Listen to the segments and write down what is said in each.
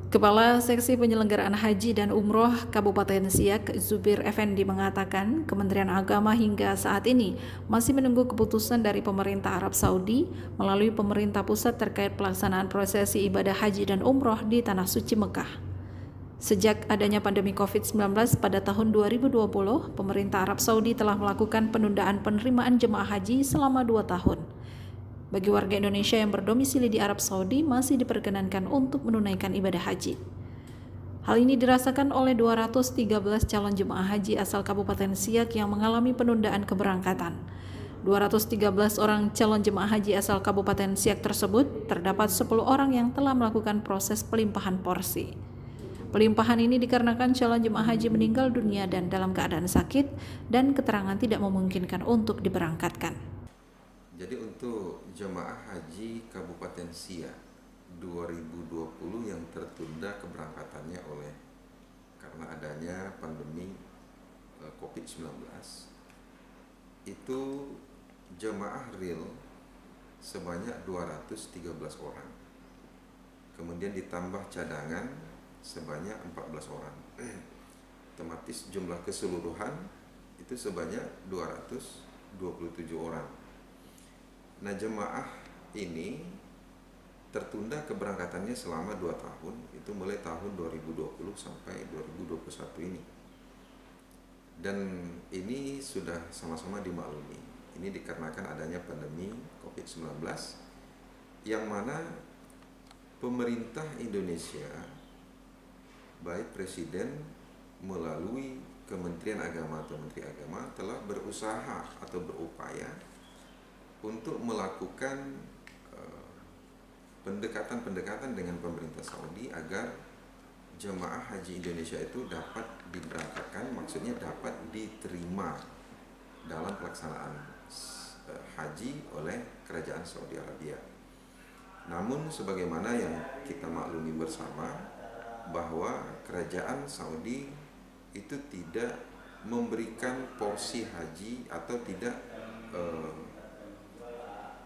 Kepala Seksi Penyelenggaraan Haji dan Umroh Kabupaten Siak, Zubir Effendi mengatakan Kementerian Agama hingga saat ini masih menunggu keputusan dari pemerintah Arab Saudi melalui pemerintah pusat terkait pelaksanaan prosesi ibadah haji dan umroh di Tanah Suci Mekah. Sejak adanya pandemi COVID-19 pada tahun 2020, pemerintah Arab Saudi telah melakukan penundaan penerimaan jemaah haji selama 2 tahun. Bagi warga Indonesia yang berdomisili di Arab Saudi masih diperkenankan untuk menunaikan ibadah haji. Hal ini dirasakan oleh 213 calon jemaah haji asal Kabupaten Siak yang mengalami penundaan keberangkatan. 213 orang calon jemaah haji asal Kabupaten Siak tersebut, terdapat 10 orang yang telah melakukan proses pelimpahan porsi. Pelimpahan ini dikarenakan calon jemaah haji meninggal dunia dan dalam keadaan sakit dan keterangan tidak memungkinkan untuk diberangkatkan. Jadi untuk jemaah haji Kabupaten Siak 2020 yang tertunda keberangkatannya karena adanya pandemi COVID-19, itu jemaah real sebanyak 213 orang. Kemudian ditambah cadangan sebanyak 14 orang. Otomatis jumlah keseluruhan itu sebanyak 227 orang. Nah, jemaah ini tertunda keberangkatannya selama 2 tahun, itu mulai tahun 2020 sampai 2021 ini. Dan ini sudah sama-sama dimaklumi. Ini dikarenakan adanya pandemi COVID-19 yang mana pemerintah Indonesia, baik Presiden melalui Kementerian Agama atau Menteri Agama telah berusaha atau berupaya untuk melakukan pendekatan-pendekatan dengan pemerintah Saudi agar jemaah haji Indonesia itu dapat diberangkatkan, maksudnya dapat diterima dalam pelaksanaan haji oleh Kerajaan Saudi Arabia. Namun sebagaimana yang kita maklumi bersama bahwa Kerajaan Saudi itu tidak memberikan porsi haji atau tidak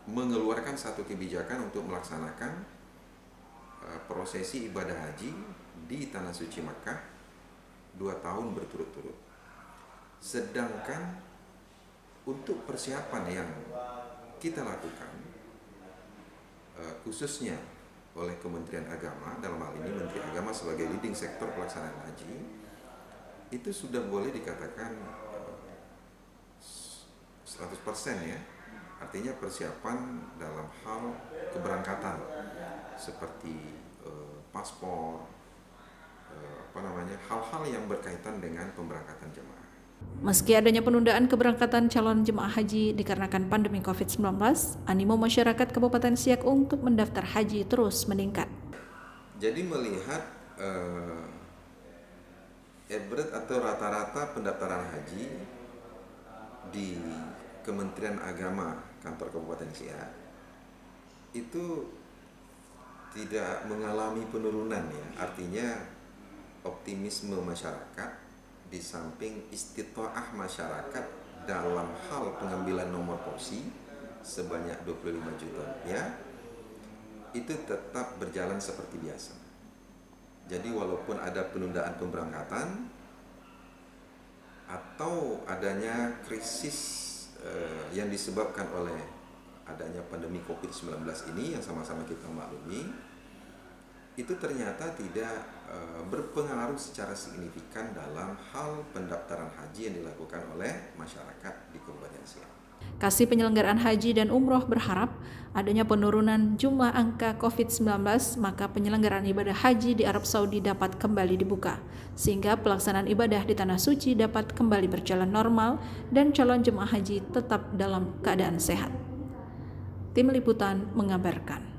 mengeluarkan satu kebijakan untuk melaksanakan prosesi ibadah haji di Tanah Suci Makkah 2 tahun berturut-turut. Sedangkan untuk persiapan yang kita lakukan, khususnya oleh Kementerian Agama, dalam hal ini Menteri Agama sebagai leading sektor pelaksanaan haji, itu sudah boleh dikatakan 100% ya. Artinya persiapan dalam hal keberangkatan seperti paspor, hal-hal yang berkaitan dengan pemberangkatan jemaah. Meski adanya penundaan keberangkatan calon jemaah haji dikarenakan pandemi COVID-19, animo masyarakat Kabupaten Siak untuk mendaftar haji terus meningkat. Jadi melihat average atau rata-rata pendaftaran haji di Kementerian Agama kantor Kabupaten Siak itu tidak mengalami penurunan ya, artinya optimisme masyarakat di samping istita'ah masyarakat dalam hal pengambilan nomor porsi sebanyak 25 juta ya, itu tetap berjalan seperti biasa. Jadi walaupun ada penundaan pemberangkatan atau adanya krisis yang disebabkan oleh adanya pandemi COVID-19 ini yang sama-sama kita maklumi, itu ternyata tidak berpengaruh secara signifikan dalam hal pendaftaran haji yang dilakukan oleh masyarakat di Kabupaten Siak. Kasih Penyelenggaraan Haji dan Umroh berharap adanya penurunan jumlah angka COVID-19, maka penyelenggaraan ibadah haji di Arab Saudi dapat kembali dibuka, sehingga pelaksanaan ibadah di Tanah Suci dapat kembali berjalan normal dan calon jemaah haji tetap dalam keadaan sehat. Tim Liputan mengabarkan.